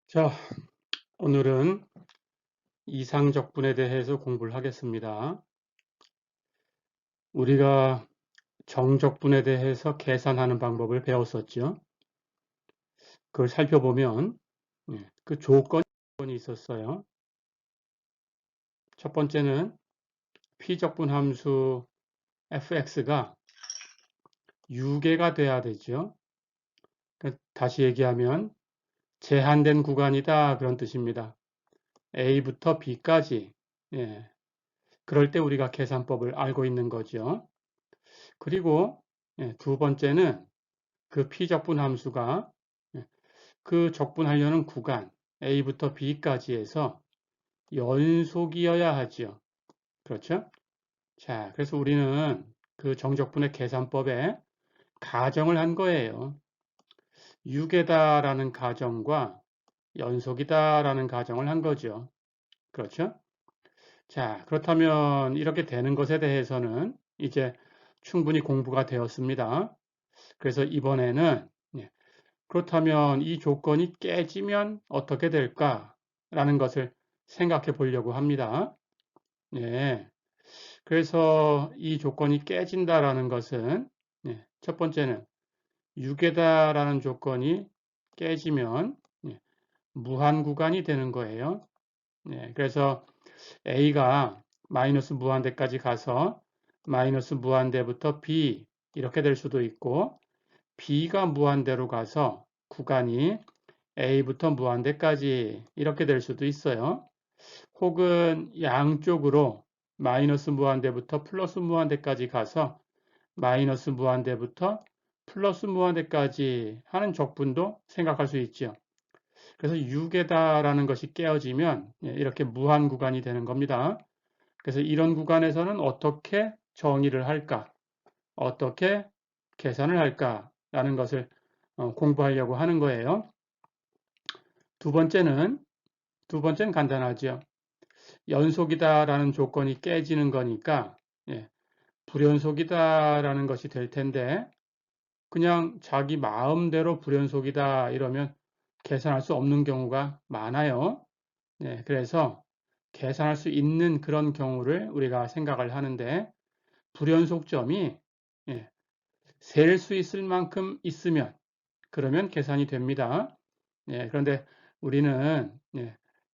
자, 오늘은 이상적분에 대해서 공부를 하겠습니다. 우리가 정적분에 대해서 계산하는 방법을 배웠었죠. 그걸 살펴보면 그 조건이 있었어요. 첫 번째는 피적분 함수 fx가 유계가 돼야 되죠. 다시 얘기하면 제한된 구간이다 그런 뜻입니다. A부터 B까지. 예, 그럴 때 우리가 계산법을 알고 있는 거죠. 그리고 두 번째는 그 피적분 함수가 그 적분하려는 구간 A부터 B까지 해서 연속이어야 하지요. 그렇죠? 자, 그래서 우리는 그 정적분의 계산법에 가정을 한 거예요. 유계다라는 가정과 연속이다라는 가정을 한 거죠. 그렇죠? 자, 그렇다면 이렇게 되는 것에 대해서는 이제 충분히 공부가 되었습니다. 그래서 이번에는 그렇다면 이 조건이 깨지면 어떻게 될까라는 것을 생각해 보려고 합니다. 예. 그래서 이 조건이 깨진다라는 것은 첫 번째는 유계다라는 조건이 깨지면 무한 구간이 되는 거예요. 그래서 A가 마이너스 무한대까지 가서 마이너스 무한대부터 B 이렇게 될 수도 있고 B가 무한대로 가서 구간이 A부터 무한대까지 이렇게 될 수도 있어요. 혹은 양쪽으로 마이너스 무한대부터 플러스 무한대까지 가서 마이너스 무한대부터 플러스 무한대까지 하는 적분도 생각할 수 있죠. 그래서 6에다라는 것이 깨어지면 이렇게 무한 구간이 되는 겁니다. 그래서 이런 구간에서는 어떻게 정의를 할까? 어떻게 계산을 할까라는 것을 공부하려고 하는 거예요. 두 번째는 간단하죠. 연속이다라는 조건이 깨지는 거니까 불연속이다라는 것이 될 텐데 그냥 자기 마음대로 불연속이다 이러면 계산할 수 없는 경우가 많아요. 그래서 계산할 수 있는 그런 경우를 우리가 생각을 하는데 불연속점이 셀 수 있을 만큼 있으면 그러면 계산이 됩니다. 그런데 우리는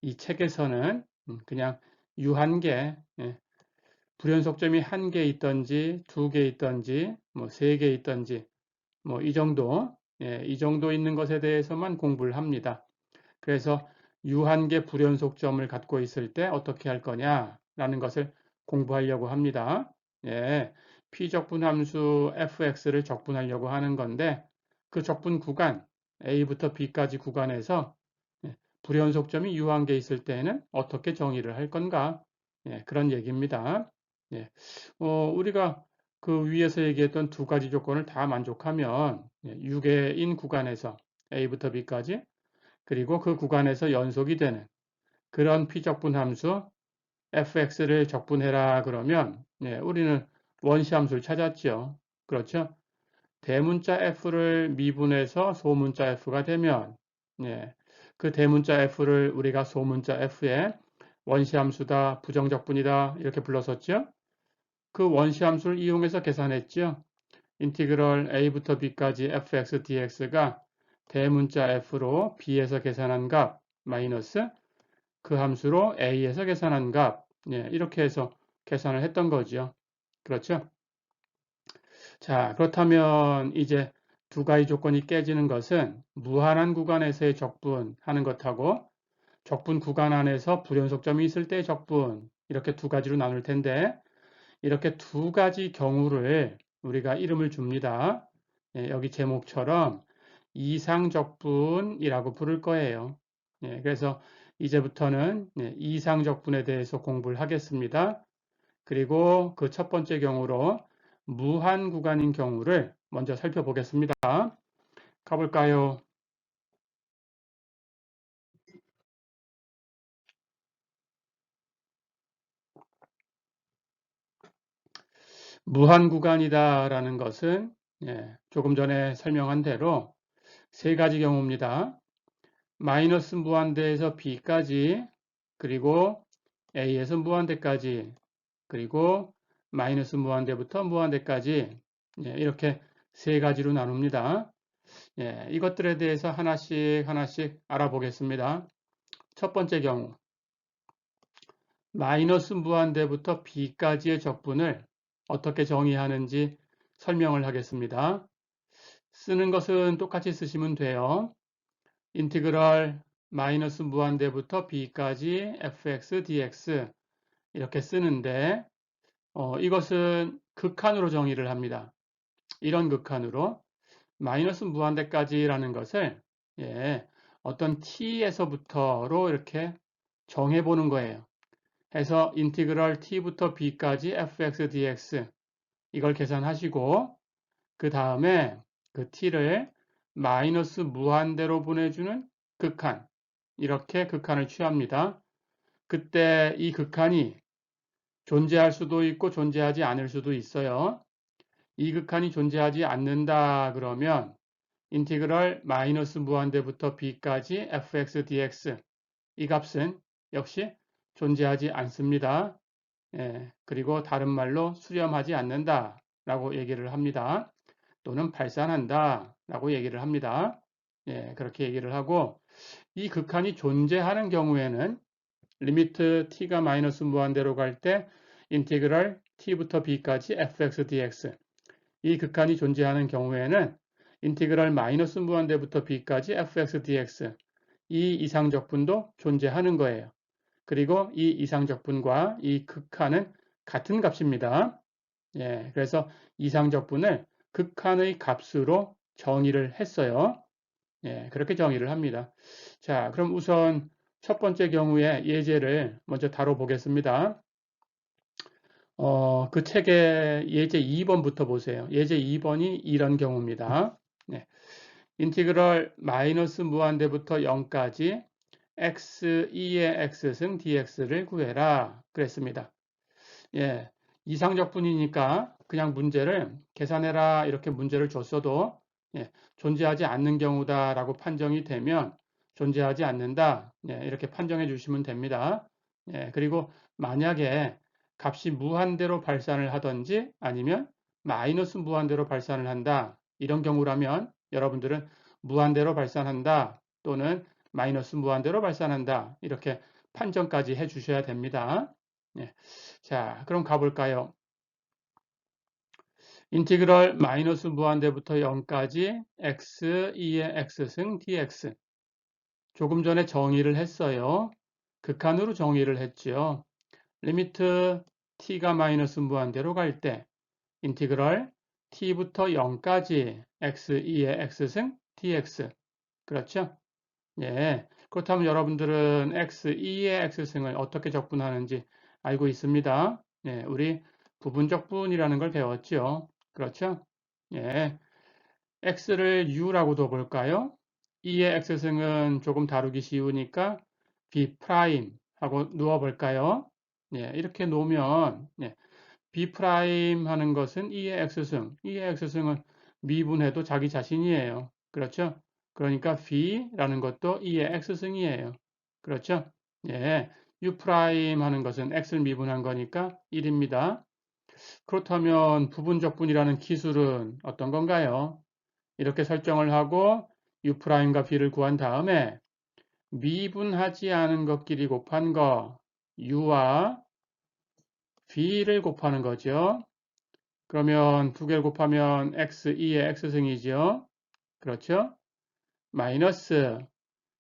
이 책에서는 그냥 유한계, 불연속점이 한 개 있든지 두 개 있든지 뭐 세 개 있든지 뭐 이 정도, 이 정도 있는 것에 대해서만 공부를 합니다. 그래서 유한계 불연속점을 갖고 있을 때 어떻게 할 거냐라는 것을 공부하려고 합니다. 피적분 함수 fx를 적분하려고 하는 건데 그 적분 구간 A부터 B까지 구간에서 불연속점이 유한계 있을 때에는 어떻게 정의를 할 건가? 그런 얘기입니다. 우리가 그 위에서 얘기했던 두 가지 조건을 다 만족하면 유계인 구간에서 A부터 B까지 그리고 그 구간에서 연속이 되는 그런 피적분 함수 fx를 적분해라 그러면 우리는 원시함수를 찾았죠. 그렇죠? 대문자 f를 미분해서 소문자 f가 되면 그 대문자 f를 우리가 소문자 f의 원시함수다, 부정적분이다 이렇게 불렀었죠. 그 원시함수를 이용해서 계산했죠. 인티그럴 a부터 b까지 fx dx가 대문자 f로 b에서 계산한 값 마이너스 그 함수로 a에서 계산한 값 이렇게 해서 계산을 했던 거죠. 그렇죠? 자, 그렇다면 이제 두 가지 조건이 깨지는 것은 무한한 구간에서의 적분하는 것하고 적분 구간 안에서 불연속점이 있을 때의 적분 이렇게 두 가지로 나눌 텐데 이렇게 두 가지 경우를 우리가 이름을 줍니다. 여기 제목처럼 이상적분이라고 부를 거예요. 그래서 이제부터는 이상적분에 대해서 공부를 하겠습니다. 그리고 그 첫 번째 경우로 무한 구간인 경우를 먼저 살펴보겠습니다. 가볼까요? 무한 구간이다라는 것은 조금 전에 설명한 대로 세 가지 경우입니다. 마이너스 무한대에서 b까지, 그리고 a에서 무한대까지, 그리고 마이너스 무한대부터 무한대까지, 예, 이렇게 세 가지로 나눕니다. 예, 이것들에 대해서 하나씩 하나씩 알아보겠습니다. 첫 번째 경우, 마이너스 무한대부터 b까지의 적분을 어떻게 정의하는지 설명을 하겠습니다. 쓰는 것은 똑같이 쓰시면 돼요. 인티그럴 마이너스 무한대부터 b까지 fx dx 이렇게 쓰는데 이것은 극한으로 정의를 합니다. 이런 극한으로 마이너스 무한대까지라는 것을 예, 어떤 t에서부터로 이렇게 정해보는 거예요. 해서 인티그럴 t부터 b까지 fx dx 이걸 계산하시고 그 다음에 그 t를 마이너스 무한대로 보내주는 극한, 이렇게 극한을 취합니다. 그때 이 극한이 존재할 수도 있고 존재하지 않을 수도 있어요. 이 극한이 존재하지 않는다 그러면 인티그럴 마이너스 무한대부터 b까지 fx dx 이 값은 역시 존재하지 않습니다. 예, 그리고 다른 말로 수렴하지 않는다 라고 얘기를 합니다. 또는 발산한다 라고 얘기를 합니다. 예, 그렇게 얘기를 하고 이 극한이 존재하는 경우에는 리미트 t가 마이너스 무한대로 갈 때 인티그럴 t부터 b까지 fx dx 이 극한이 존재하는 경우에는 인티그럴 마이너스 무한대부터 b까지 fx dx 이 이상적분도 존재하는 거예요. 그리고 이 이상적분과 이 극한은 같은 값입니다. 예, 그래서 이상적분을 극한의 값으로 정의를 했어요. 예, 그렇게 정의를 합니다. 자, 그럼 우선 첫 번째 경우의 예제를 먼저 다뤄보겠습니다. 그 책의 예제 2번부터 보세요. 예제 2번이 이런 경우입니다. 네. 인티그럴 마이너스 무한대부터 0까지 x 2의 x승 dx를 구해라 그랬습니다. 예, 이상적분이니까 그냥 문제를 계산해라 이렇게 문제를 줬어도 예, 존재하지 않는 경우다라고 판정이 되면 존재하지 않는다 예, 이렇게 판정해 주시면 됩니다. 예, 그리고 만약에 값이 무한대로 발산을 하든지 아니면 마이너스 무한대로 발산을 한다 이런 경우라면 여러분들은 무한대로 발산한다 또는 마이너스 무한대로 발산한다 이렇게 판정까지 해 주셔야 됩니다. 예. 자, 그럼 가볼까요? 인티그럴 마이너스 무한대부터 0까지 x 2의 x승 dx. 조금 전에 정의를 했어요. 극한으로 정의를 했죠. 리미트 t가 마이너스 무한대로 갈 때 인티그럴 t부터 0까지 x 2의 x승 dx. 그렇죠? 예. 그렇다면 여러분들은 x2의 x승을 어떻게 적분하는지 알고 있습니다. 예, 우리 부분적분이라는 걸 배웠죠. 그렇죠? 예. x를 u라고도 볼까요? 2의 x승은 조금 다루기 쉬우니까 b' 하고 누워 볼까요? 예, 이렇게 놓으면 예, b' 하는 것은 2의 x승. 2의 x승은 미분해도 자기 자신이에요. 그렇죠? 그러니까 b라는 것도 2의 x승이에요. 그렇죠? 예. u' 하는 것은 x를 미분한 거니까 1입니다. 그렇다면 부분적분이라는 기술은 어떤 건가요? 이렇게 설정을 하고 u'과 b를 구한 다음에 미분하지 않은 것끼리 곱한 거 u와 b를 곱하는 거죠. 그러면 두 개를 곱하면 x2의 x승이죠. 그렇죠? 마이너스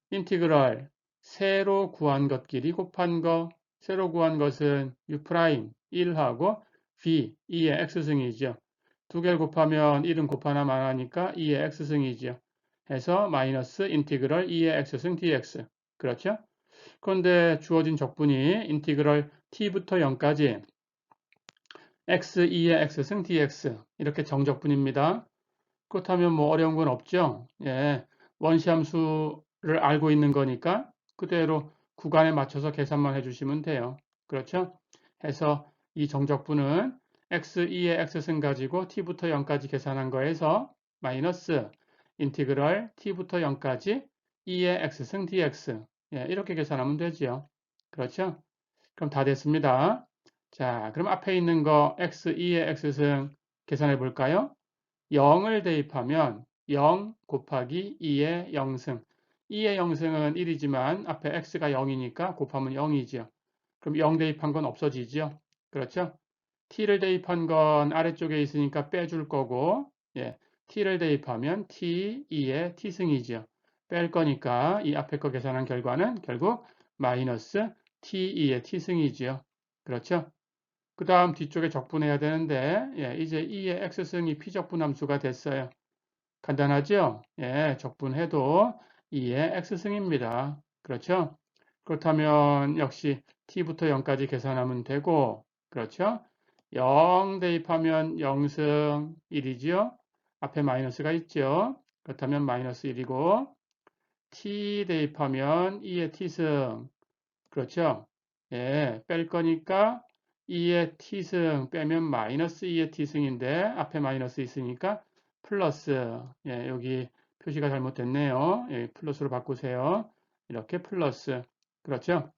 인티그럴 세로 구한 것끼리 곱한 거 세로 구한 것은 u' 1하고 b 2의 x승이죠. 두 개를 곱하면 1은 곱하나 마나니까 2의 x승이죠. 해서 마이너스 인티그럴 2의 x승 dx. 그렇죠? 그런데 주어진 적분이 인티그럴 t부터 0까지 x2의 x승 dx 이렇게 정적분입니다. 그렇다면 뭐 어려운 건 없죠. 예, 원시함수를 알고 있는 거니까 그대로 구간에 맞춰서 계산만 해주시면 돼요. 그렇죠? 해서 이 정적분은 x2의 x승 가지고 t부터 0까지 계산한 거에서 마이너스 인티그럴 t부터 0까지 2의 x승 dx. 예, 이렇게 계산하면 되지요. 그렇죠? 그럼 다 됐습니다. 자, 그럼 앞에 있는 거 x 2의 x승 계산해 볼까요? 0을 대입하면 0 곱하기 2의 0승. 2의 0승은 1이지만 앞에 x가 0이니까 곱하면 0이죠. 그럼 0 대입한 건 없어지죠. 그렇죠? t를 대입한 건 아래쪽에 있으니까 빼줄 거고, 예, t를 대입하면 t 2의 t승이죠. 뺄 거니까 이 앞에 거 계산한 결과는 결국 마이너스 t 2의 t승이죠. 그렇죠? 그 다음 뒤쪽에 적분해야 되는데, 예, 이제 2의 x승이 피적분함수가 됐어요. 간단하죠? 예, 적분해도 2의 x승입니다. 그렇죠? 그렇다면 역시 t부터 0까지 계산하면 되고, 그렇죠? 0 대입하면 0승 1이죠? 앞에 마이너스가 있죠? 그렇다면 마이너스 1이고, t 대입하면 2의 t승, 그렇죠? 예, 뺄 거니까 2의 t승 빼면 마이너스 2의 t승인데 앞에 마이너스 있으니까 플러스. 예, 여기 표시가 잘못됐네요. 예, 플러스로 바꾸세요. 이렇게 플러스. 그렇죠?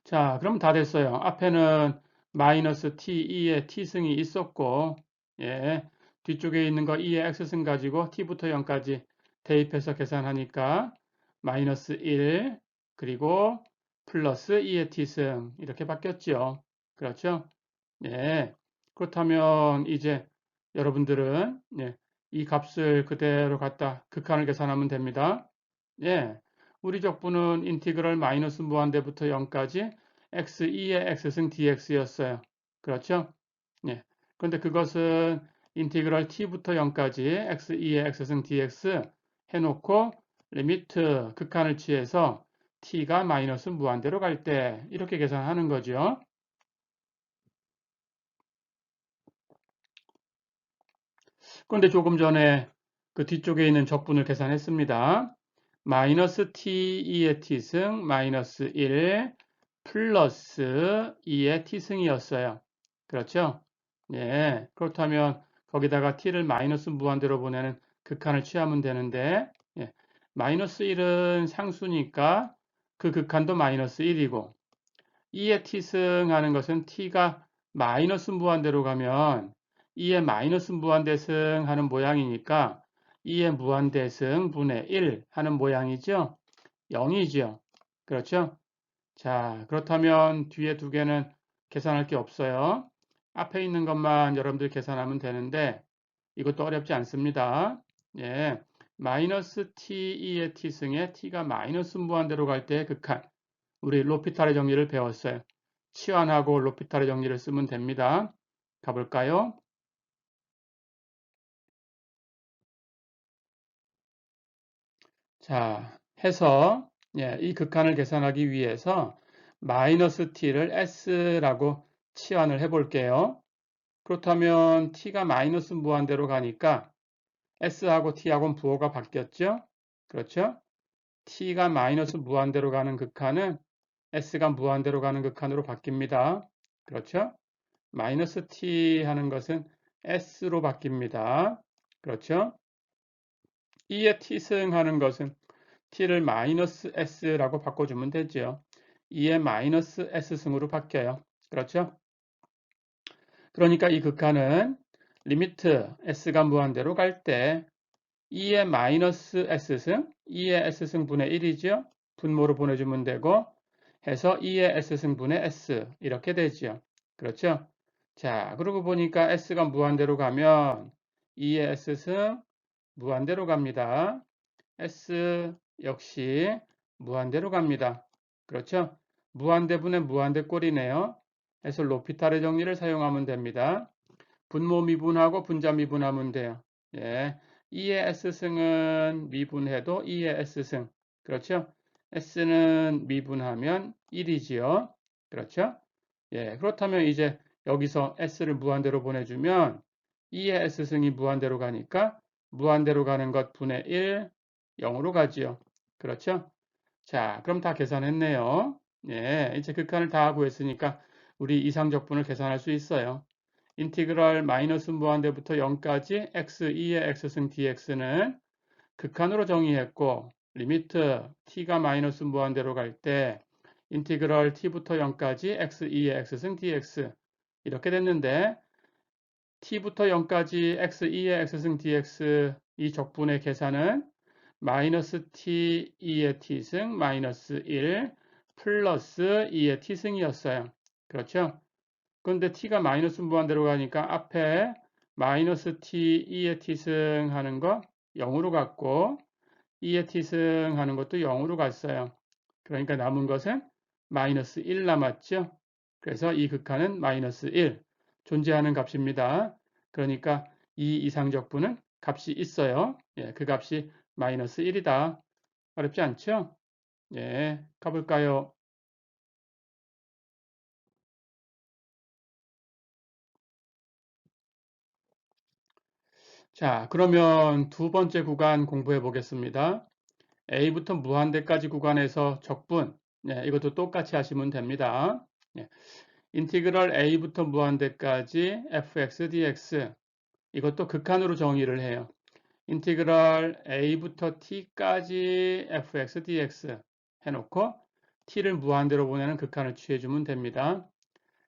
자, 그럼 다 됐어요. 앞에는 마이너스 t, 2의 t승이 있었고, 예, 뒤쪽에 있는 거 2의 x승 가지고 t부터 0까지 대입해서 계산하니까 마이너스 1, 그리고 플러스 2의 t승 이렇게 바뀌었죠. 그렇죠? 예, 그렇다면 이제 여러분들은 예, 이 값을 그대로 갖다 극한을 계산하면 됩니다. 예, 우리 적분은 인티그럴 마이너스 무한대부터 0까지 x2의 x승 dx였어요. 그렇죠? 예. 그런데 그것은 인티그럴 t부터 0까지 x2의 x승 dx 해놓고 리미트 극한을 취해서 t가 마이너스 무한대로 갈 때 이렇게 계산하는 거죠. 그런데 조금 전에 그 뒤쪽에 있는 적분을 계산했습니다. 마이너스 t2의 t승 마이너스 1 플러스 2의 t승이었어요. 그렇죠? 예, 그렇다면 거기다가 t를 마이너스 무한대로 보내는 극한을 취하면 되는데 예, 마이너스 1은 상수니까 그 극한도 마이너스 1이고 2의 t승 하는 것은 t가 마이너스 무한대로 가면 2의 마이너스 무한대승 하는 모양이니까 2의 무한대승 분의 1 하는 모양이죠. 0이죠. 그렇죠? 자, 그렇다면 뒤에 두 개는 계산할 게 없어요. 앞에 있는 것만 여러분들 계산하면 되는데 이것도 어렵지 않습니다. 예, 마이너스 t2의 t승에 t가 마이너스 무한대로 갈 때 극한. 우리 로피탈의 정리를 배웠어요. 치환하고 로피탈의 정리를 쓰면 됩니다. 가볼까요? 자, 해서 예, 이 극한을 계산하기 위해서 마이너스 t를 s라고 치환을 해볼게요. 그렇다면 t가 마이너스 무한대로 가니까 s하고 t하고는 부호가 바뀌었죠? 그렇죠? t가 마이너스 무한대로 가는 극한은 s가 무한대로 가는 극한으로 바뀝니다. 그렇죠? 마이너스 t 하는 것은 s로 바뀝니다. 그렇죠? 2의 t승 하는 것은 t를 마이너스 s라고 바꿔주면 되죠. 2의 마이너스 s승으로 바뀌어요. 그렇죠? 그러니까 이 극한은 리미트 s가 무한대로 갈 때 2의 마이너스 s승, 2의 s승 분의 1이죠. 분모로 보내주면 되고 해서 2의 s승 분의 s 이렇게 되죠. 그렇죠? 자, 그러고 보니까 s가 무한대로 가면 2의 s승 무한대로 갑니다. s 역시 무한대로 갑니다. 그렇죠? 무한대분의 무한대꼴이네요. 그래서 로피탈의 정리를 사용하면 됩니다. 분모 미분하고 분자 미분하면 돼요. 예. 2의 s승은 미분해도 2의 s승. 그렇죠? s는 미분하면 1이지요. 그렇죠? 예. 그렇다면 이제 여기서 s를 무한대로 보내주면 2의 s승이 무한대로 가니까 무한대로 가는 것 분의 1, 0으로 가지요. 그렇죠? 자, 그럼 다 계산했네요. 예. 이제 극한을 다 구했으니까 우리 이상적분을 계산할 수 있어요. 인티그럴 마이너스 무한대부터 0까지 x2의 x승 dx는 극한으로 정의했고 리미트 t가 마이너스 무한대로 갈 때 인티그럴 t부터 0까지 x2의 x승 dx 이렇게 됐는데 t부터 0까지 x2의 x승 dx 이 적분의 계산은 마이너스 t2의 t승 마이너스 1 플러스 2의 t승이었어요. 그렇죠? 그런데 t가 마이너스 무한대로 가니까 앞에 마이너스 t2의 t승 하는 거 0으로 갔고 2의 t승 하는 것도 0으로 갔어요. 그러니까 남은 것은 마이너스 1 남았죠. 그래서 이 극한은 마이너스 1 존재하는 값입니다. 그러니까 이 이상적분은 값이 있어요. 예, 그 값이 마이너스 1이다. 어렵지 않죠? 예, 가볼까요? 자, 그러면 두 번째 구간 공부해 보겠습니다. A부터 무한대까지 구간에서 적분, 예, 이것도 똑같이 하시면 됩니다. 예, 인티그럴 A부터 무한대까지 fx dx 이것도 극한으로 정의를 해요. 인티그럴 A부터 T까지 fx dx 해놓고 T를 무한대로 보내는 극한을 취해주면 됩니다.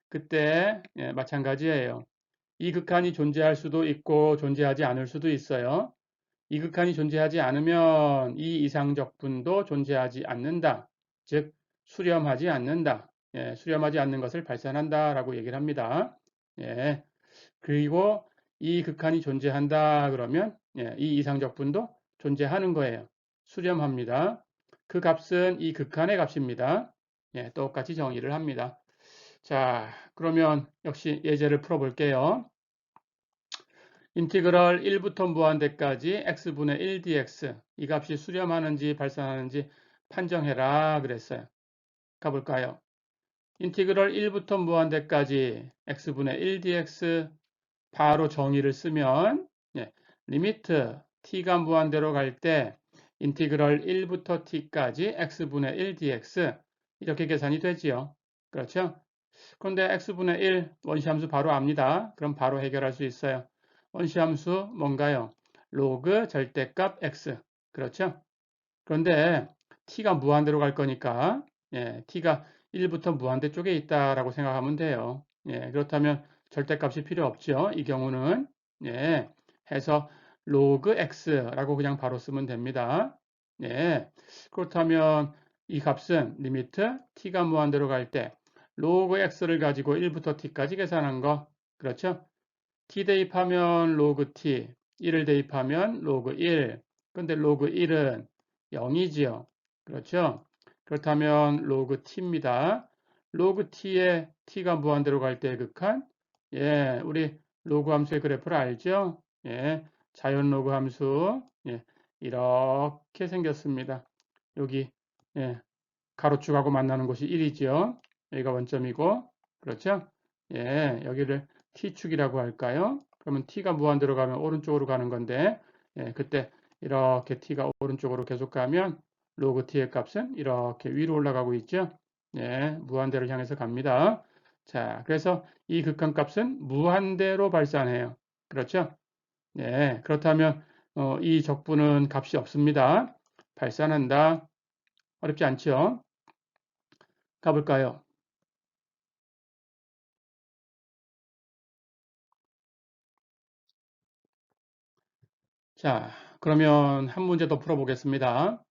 그때 예, 마찬가지예요. 이 극한이 존재할 수도 있고 존재하지 않을 수도 있어요. 이 극한이 존재하지 않으면 이 이상적분도 존재하지 않는다. 즉 수렴하지 않는다. 예, 수렴하지 않는 것을 발산한다라고 얘기를 합니다. 예, 그리고 이 극한이 존재한다 그러면 예, 이 이상적분도 존재하는 거예요. 수렴합니다. 그 값은 이 극한의 값입니다. 예, 똑같이 정의를 합니다. 자, 그러면 역시 예제를 풀어볼게요. 인티그럴 1부터 무한대까지 x분의 1 dx 이 값이 수렴하는지 발산하는지 판정해라 그랬어요. 가볼까요? 인티그럴 1부터 무한대까지 x분의 1 dx 바로 정의를 쓰면 예, 리미트 t가 무한대로 갈 때 인티그럴 1부터 t까지 x분의 1 dx 이렇게 계산이 되지요. 그렇죠? 그런데 x분의 1 원시함수 바로 압니다. 그럼 바로 해결할 수 있어요. 원시함수 뭔가요? 로그 절대값 x. 그렇죠? 그런데 t가 무한대로 갈 거니까 예, t가 1부터 무한대 쪽에 있다라고 생각하면 돼요. 예, 그렇다면 절대값이 필요 없죠. 이 경우는 예, 해서 로그 x라고 그냥 바로 쓰면 됩니다. 예, 그렇다면 이 값은 리미트 t가 무한대로 갈 때 로그 x를 가지고 1부터 t까지 계산한 거 그렇죠? t 대입하면 로그 t, 1을 대입하면 로그 1. 근데 로그 1은 0이지요. 그렇죠? 그렇다면 로그 t입니다. 로그 t에 t가 무한대로 갈 때의 극한? 예, 우리 로그 함수의 그래프를 알죠? 예, 자연 로그 함수. 예, 이렇게 생겼습니다. 여기 예, 가로축하고 만나는 곳이 1이죠. 여기가 원점이고, 그렇죠? 예, 여기를 t축이라고 할까요? 그러면 t가 무한대로 가면 오른쪽으로 가는 건데, 예, 그때 이렇게 t가 오른쪽으로 계속 가면 로그 t의 값은 이렇게 위로 올라가고 있죠. 예, 무한대를 향해서 갑니다. 자, 그래서 이 극한값은 무한대로 발산해요. 그렇죠? 예, 그렇다면 이 적분은 값이 없습니다. 발산한다. 어렵지 않죠? 가볼까요? 자, 그러면 한 문제 더 풀어보겠습니다.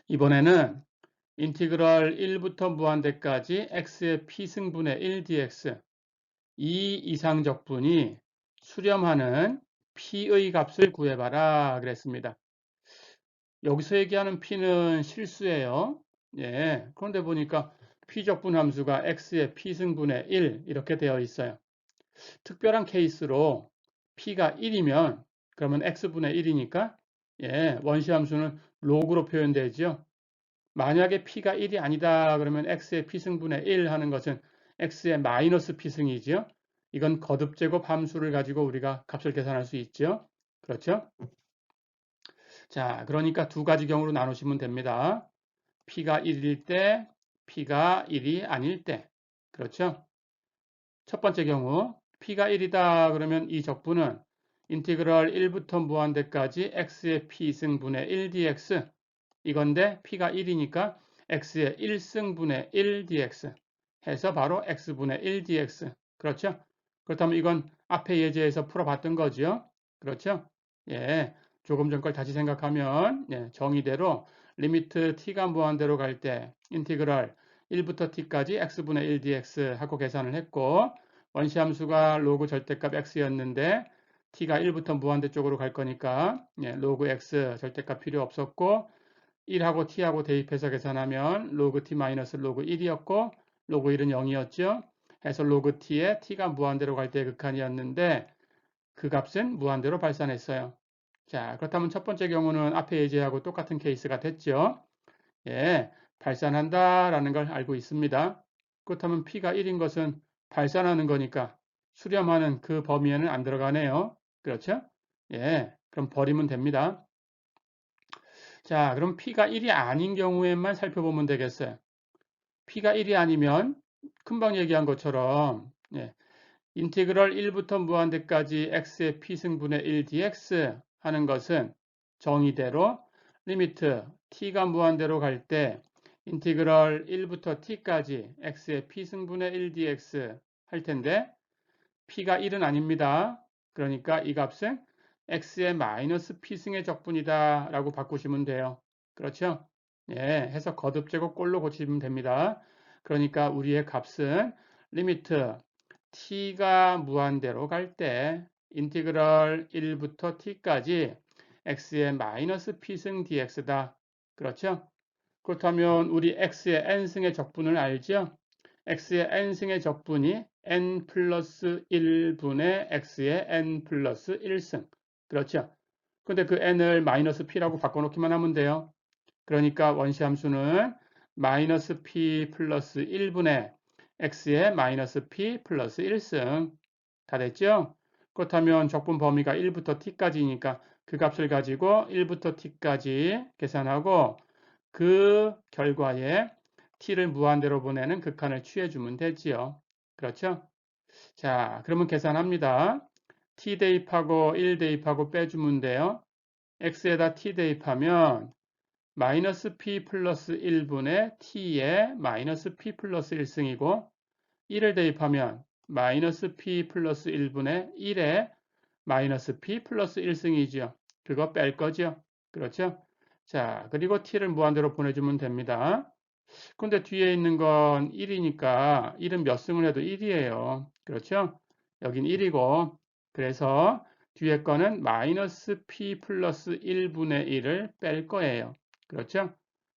이번에는 인티그럴 1부터 무한대까지 x의 p승분의 1 dx 이 이상적분이 수렴하는 p의 값을 구해봐라 그랬습니다. 여기서 얘기하는 p는 실수예요. 예, 그런데 보니까 p적분 함수가 x의 p승분의 1 이렇게 되어 있어요. 특별한 케이스로 p가 1이면 그러면 x분의 1이니까 예, 원시함수는 로그로 표현되죠. 만약에 p가 1이 아니다 그러면 x의 p승분의 1 하는 것은 x의 마이너스 p승이죠. 이건 거듭제곱 함수를 가지고 우리가 값을 계산할 수 있죠. 그렇죠? 자, 그러니까 두 가지 경우로 나누시면 됩니다. p가 1일 때, p가 1이 아닐 때. 그렇죠? 첫 번째 경우 p가 1이다 그러면 이 적분은 인티그럴 1부터 무한대까지 x의 p승분의 1dx 이건데 p가 1이니까 x의 1승분의 1dx 해서 바로 x분의 1dx. 그렇죠? 그렇다면 이건 앞에 예제에서 풀어봤던 거죠. 그렇죠? 예, 조금 전 걸 다시 생각하면 예, 정의대로 리미트 t가 무한대로 갈 때 인티그럴 1부터 t까지 x분의 1dx 하고 계산을 했고 원시함수가 로그 절대값 x였는데 t가 1부터 무한대 쪽으로 갈 거니까 예, 로그 x 절대값 필요 없었고 1하고 t하고 대입해서 계산하면 로그 t 마이너스 로그 1이었고 로그 1은 0이었죠. 해서 로그 t에 t가 무한대로 갈 때 극한이었는데 그 값은 무한대로 발산했어요. 자, 그렇다면 첫 번째 경우는 앞에 예제하고 똑같은 케이스가 됐죠. 예, 발산한다라는 걸 알고 있습니다. 그렇다면 p가 1인 것은 발산하는 거니까 수렴하는 그 범위에는 안 들어가네요. 그렇죠? 예, 그럼 버리면 됩니다. 자, 그럼 p가 1이 아닌 경우에만 살펴보면 되겠어요. p가 1이 아니면 금방 얘기한 것처럼 예, 인티그럴 1부터 무한대까지 x의 p승분의 1dx 하는 것은 정의대로 리미트 t가 무한대로 갈 때 인티그럴 1부터 t까지 x의 p승분의 1dx 할 텐데 p가 1은 아닙니다. 그러니까 이 값은 x의 마이너스 p승의 적분이다 라고 바꾸시면 돼요. 그렇죠? 예, 해서 거듭제곱 꼴로 고치면 됩니다. 그러니까 우리의 값은 리미트 t가 무한대로 갈 때 인티그럴 1부터 t까지 x의 마이너스 p승 dx다. 그렇죠? 그렇다면 우리 x의 n승의 적분을 알죠? x의 n승의 적분이 n 플러스 1분의 x의 n 플러스 1승. 그렇죠? 근데 그 n을 마이너스 p라고 바꿔놓기만 하면 돼요. 그러니까 원시함수는 마이너스 p 플러스 1분의 x의 마이너스 p 플러스 1승. 다 됐죠? 그렇다면 적분 범위가 1부터 t까지니까 그 값을 가지고 1부터 t까지 계산하고 그 결과에 t를 무한대로 보내는 극한을 취해주면 되지요. 그렇죠? 자, 그러면 계산합니다. t 대입하고 1 대입하고 빼주면 돼요. x에다 t 대입하면 마이너스 p 플러스 1분의 t의 마이너스 p 플러스 1승이고 1을 대입하면 마이너스 p 플러스 1분의 1의 마이너스 p 플러스 1승이죠. 그거 뺄 거죠. 그렇죠? 자, 그리고 t를 무한대로 보내주면 됩니다. 근데 뒤에 있는 건 1이니까 1은 몇 승을 해도 1이에요. 그렇죠? 여긴 1이고 그래서 뒤에 거는 마이너스 p 플러스 1분의 1을 뺄 거예요. 그렇죠?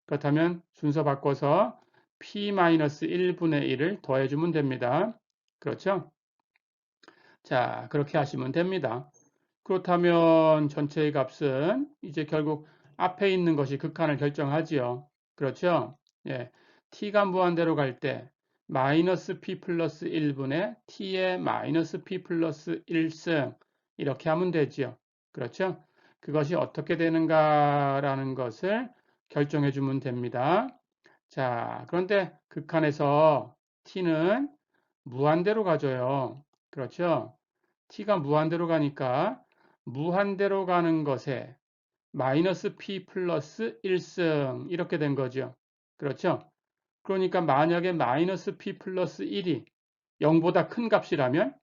그렇다면 순서 바꿔서 p 마이너스 1분의 1을 더해주면 됩니다. 그렇죠? 자, 그렇게 하시면 됩니다. 그렇다면 전체의 값은 이제 결국 앞에 있는 것이 극한을 결정하지요. 그렇죠? 예. t가 무한대로 갈 때 마이너스 p 플러스 1분의 t의 마이너스 p 플러스 1승 이렇게 하면 되지요. 그렇죠? 그것이 어떻게 되는가라는 것을 결정해 주면 됩니다. 자, 그런데 극한에서 t는 무한대로 가져요. 그렇죠? t가 무한대로 가니까 무한대로 가는 것에 마이너스 p 플러스 1승 이렇게 된 거죠. 그렇죠? 그러니까 만약에 마이너스 p 플러스 1이 0보다 큰 값이라면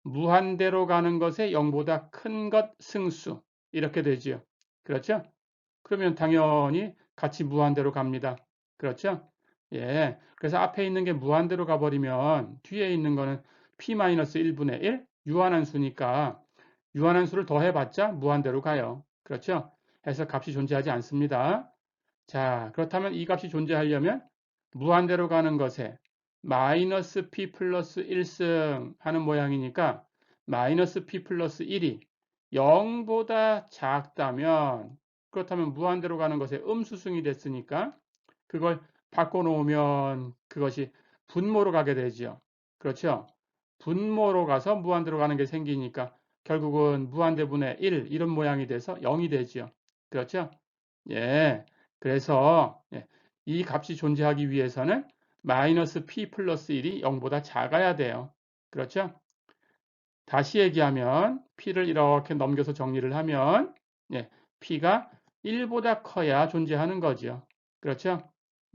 무한대로 가는 것에 0보다 큰 것 승수 이렇게 되죠. 그렇죠? 그러면 당연히 같이 무한대로 갑니다. 그렇죠? 예. 그래서 앞에 있는 게 무한대로 가버리면 뒤에 있는 거는 p-1분의 1 유한한 수니까 유한한 수를 더해봤자 무한대로 가요. 그렇죠? 해서 값이 존재하지 않습니다. 자, 그렇다면 이 값이 존재하려면 무한대로 가는 것에 마이너스 p 플러스 1승 하는 모양이니까 마이너스 p 플러스 1이 0보다 작다면 그렇다면 무한대로 가는 것에 음수승이 됐으니까 그걸 바꿔놓으면 그것이 분모로 가게 되죠. 그렇죠? 분모로 가서 무한대로 가는 게 생기니까 결국은 무한대분의 1 이런 모양이 돼서 0이 되죠. 그렇죠? 예. 그래서 이 값이 존재하기 위해서는 마이너스 p 플러스 1이 0보다 작아야 돼요. 그렇죠? 다시 얘기하면 P를 이렇게 넘겨서 정리를 하면 예, P가 1보다 커야 존재하는 거죠. 그렇죠?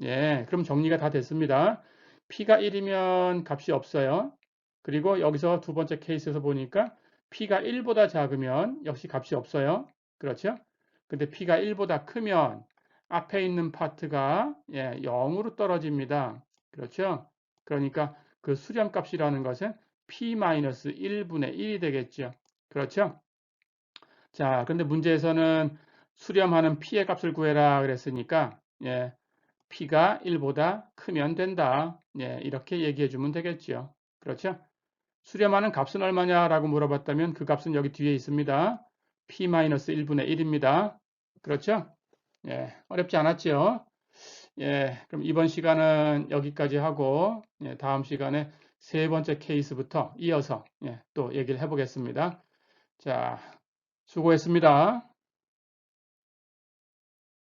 예, 그럼 정리가 다 됐습니다. P가 1이면 값이 없어요. 그리고 여기서 두 번째 케이스에서 보니까 P가 1보다 작으면 역시 값이 없어요. 그렇죠? 근데 P가 1보다 크면 앞에 있는 파트가 0으로 떨어집니다. 그렇죠? 그러니까 그 수렴값이라는 것은 P-1분의 1이 되겠죠. 그렇죠? 자, 그런데 문제에서는 수렴하는 P의 값을 구해라 그랬으니까 P가 1보다 크면 된다. 이렇게 얘기해 주면 되겠죠. 그렇죠? 수렴하는 값은 얼마냐라고 물어봤다면 그 값은 여기 뒤에 있습니다. P-1분의 1입니다. 그렇죠? 어렵지 않았죠? 그럼 이번 시간은 여기까지 하고 다음 시간에 세 번째 케이스부터 이어서 또 얘기를 해보겠습니다. 자, 수고했습니다.